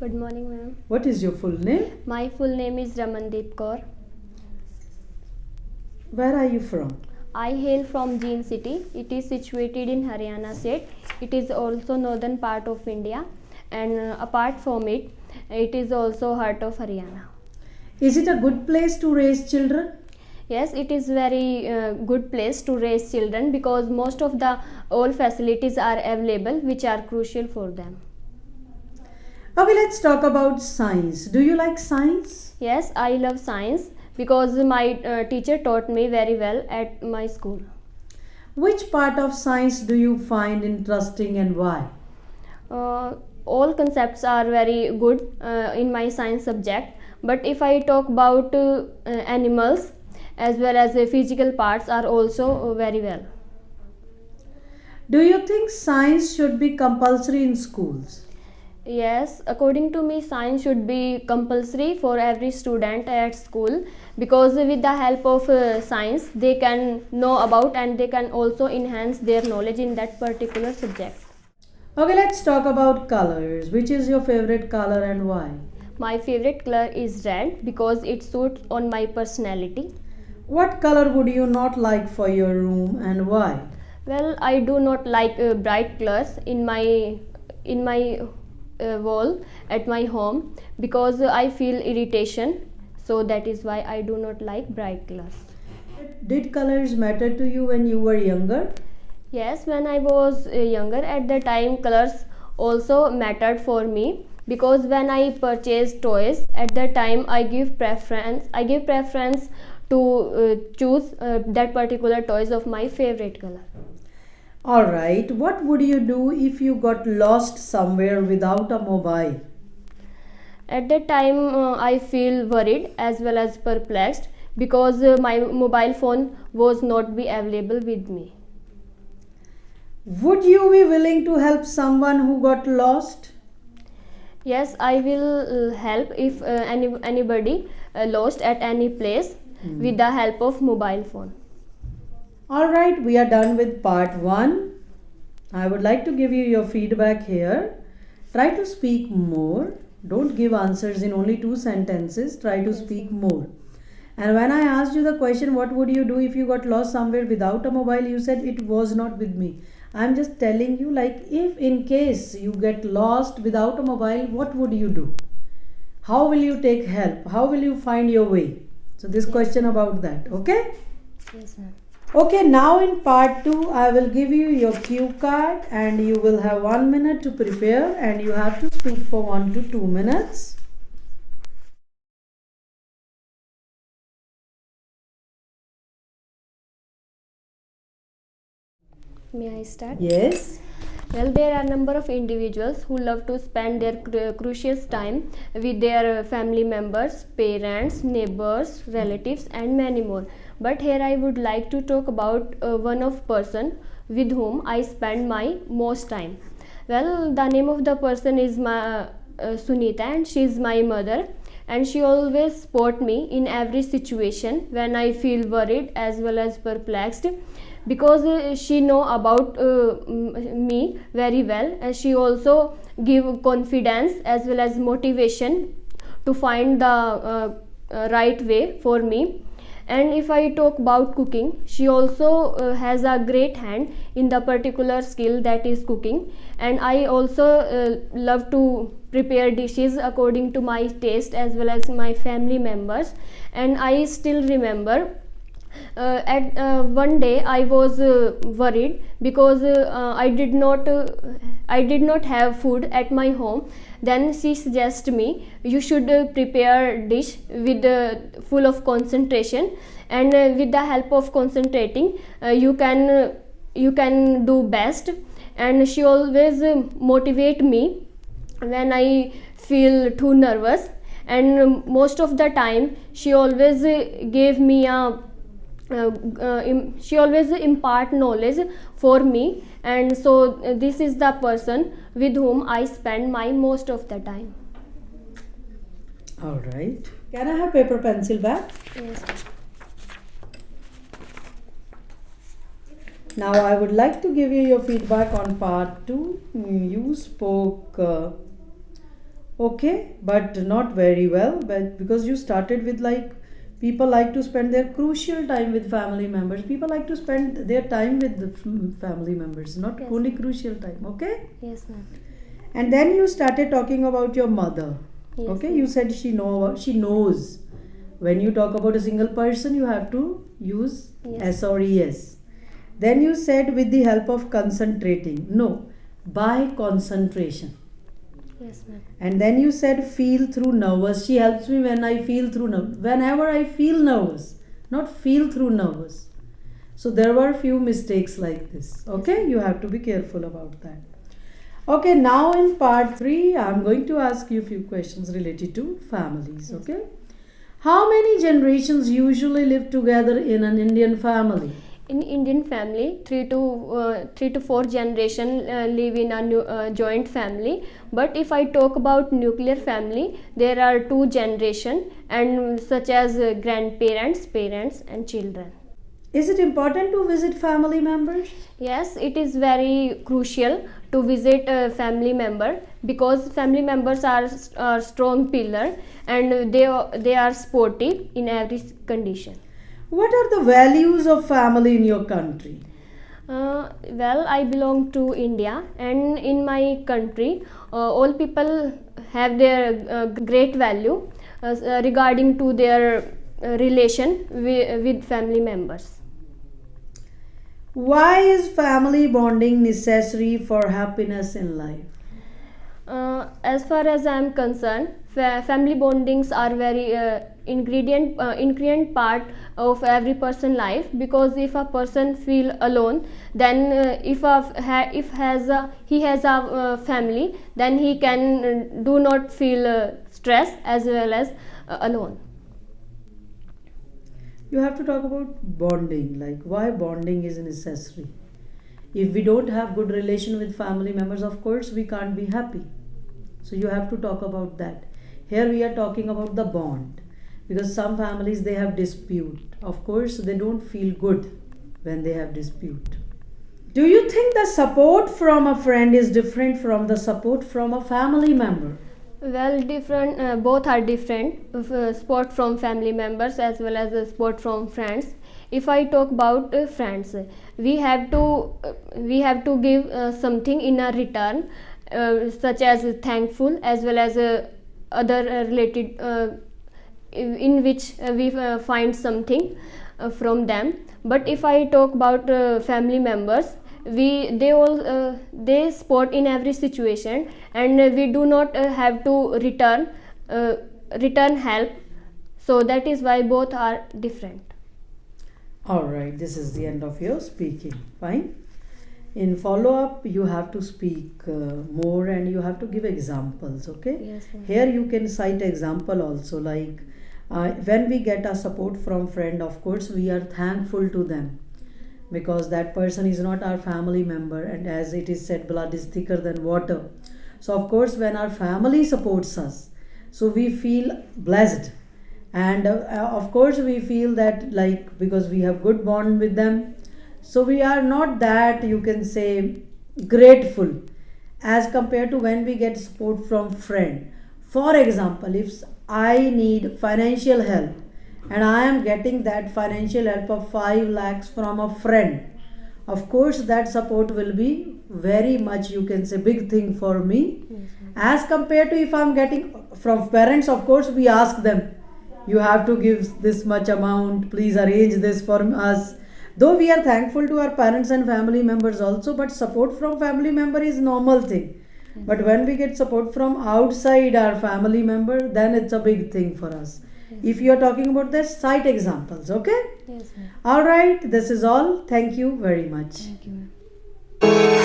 Good morning, ma'am. What is your full name? My full name is Ramandeep Kaur. Where are you from? I hail from Jean City. It is situated in Haryana state. It is also northern part of India, and apart from it, it is also heart of Haryana. Is it a good place to raise children? Yes, it is very good place to raise children because most of the all facilities are available which are crucial for them. Okay, let's talk about science. Do you like science? Yes, I love science because my teacher taught me very well at my school. Which part of science do you find interesting and why? All concepts are very good in my science subject, but if I talk about animals as well as physical parts are also very well. Do you think science should be compulsory in schools? Yes, according to me, science should be compulsory for every student at school because with the help of science, they can know about and they can also enhance their knowledge in that particular subject. Okay, let's talk about colors. Which is your favorite color and why? My favorite color is red because it suits on my personality. What color would you not like for your room and why? Well, I do not like bright colors in my wall at my home because I feel irritation. So that is why I do not like bright colors. Did colors matter to you when you were younger? Yes, when I was younger, at the time colors also mattered for me because when I purchase toys, at that time I give preference to choose that particular toys of my favorite color. Alright, what would you do if you got lost somewhere without a mobile? At that time I feel worried as well as perplexed because my mobile phone was not be available with me. Would you be willing to help someone who got lost? Yes, I will help if anybody lost at any place with the help of mobile phone. Alright, we are done with part 1. I would like to give you your feedback here. Try to speak more. Don't give answers in only 2 sentences. Try to speak more. And when I asked you the question, what would you do if you got lost somewhere without a mobile, you said it was not with me. I'm just telling you, like, if in case you get lost without a mobile, what would you do? How will you take help? How will you find your way? So this question about that, okay? Yes, ma'am. Okay, now in part 2, I will give you your cue card and you will have 1 minute to prepare and you have to speak for 1 to 2 minutes. May I start? Yes. Well, there are a number of individuals who love to spend their crucial time with their family members, parents, neighbors, relatives, and many more. But here I would like to talk about one of person with whom I spend my most time. Well, the name of the person is my Sunita, and she is my mother. And she always support me in every situation when I feel worried as well as perplexed because she know about me very well, and she also give confidence as well as motivation to find the right way for me. And if I talk about cooking, she also has a great hand in the particular skill that is cooking, and I also love to prepare dishes according to my taste as well as my family members. And I still remember at one day I was worried because I did not have food at my home. Then she suggested me you should prepare dish with full of concentration, and with the help of concentrating you can do best. And she always motivate me when I feel too nervous, and most of the time she always gave me a she always impart knowledge for me, and so this is the person with whom I spend my most of the time. Alright. Can I have paper pencil back? Yes. Now I would like to give you your feedback on part 2. You spoke Okay, but not very well, but because you started with like people like to spend their crucial time with family members. People like to spend their time with the family members, not Yes, only ma'am. crucial time. Okay, Yes, ma'am. and then you started talking about your mother. Yes, Okay, ma'am. you said she knows. When you talk about a single person, you have to use Yes. S or ES. Then you said with the help of concentrating. No, by concentration. Yes, ma'am. And then you said feel through nervous. She helps me when I feel through nervous. Whenever I feel nervous, not feel through nervous. So there were few mistakes like this. Okay, you have to be careful about that. Okay, now in part 3, I'm going to ask you a few questions related to families. Okay, how many generations usually live together in an Indian family? In Indian family, 3 to 4 generation live in a joint family. But if I talk about nuclear family, there are 2 generation, and such as grandparents, parents, and children. Is it important to visit family members? Yes, it is very crucial to visit a family member, because family members are strong pillar, and they are supportive in every condition. What are the values of family in your country? Well, I belong to India, and in my country, all people have their great value regarding to their relation with family members. Why is family bonding necessary for happiness in life? As far as I am concerned, family bondings are very ingredient part of every person life, because if a person feel alone, then he has a family, then he can do not feel stress as well as alone. You have to talk about bonding, like why bonding is necessary. If we don't have good relation with family members, of course we can't be happy. So you have to talk about that. Here we are talking about the bond, because some families they have dispute. Of course they don't feel good when they have dispute. Do you think the support from a friend is different from the support from a family member? Well, different. Both are different. Support from family members as well as support from friends. If I talk about friends, we have to give something in a return, such as thankful as well as other related, in which we find something from them. But if I talk about family members, they support in every situation, and we do not have to return help. So that is why both are different. Alright, this is the end of your speaking. Fine. In follow up, you have to speak more and you have to give examples. Okay. Yes, ma'am. Here you can cite example also, like when we get a support from friend, of course we are thankful to them, because that person is not our family member, and as it is said, blood is thicker than water. So of course when our family supports us, so we feel blessed, and of course we feel that, like, because we have good bond with them, so we are not that, you can say, grateful as compared to when we get support from friend. For example, if I need financial help and I am getting that financial help of 5 lakhs from a friend, of course that support will be very much, you can say, big thing for me. Yes, As compared to if I'm getting from parents, of course we ask them, you have to give this much amount, please arrange this for us. Though we are thankful to our parents and family members also, but support from family member is normal thing. But when we get support from outside our family member, then it's a big thing for us. If you are talking about this, cite examples. Okay. Yes, ma'am. All right, this is all. Thank you very much. Thank you, ma'am.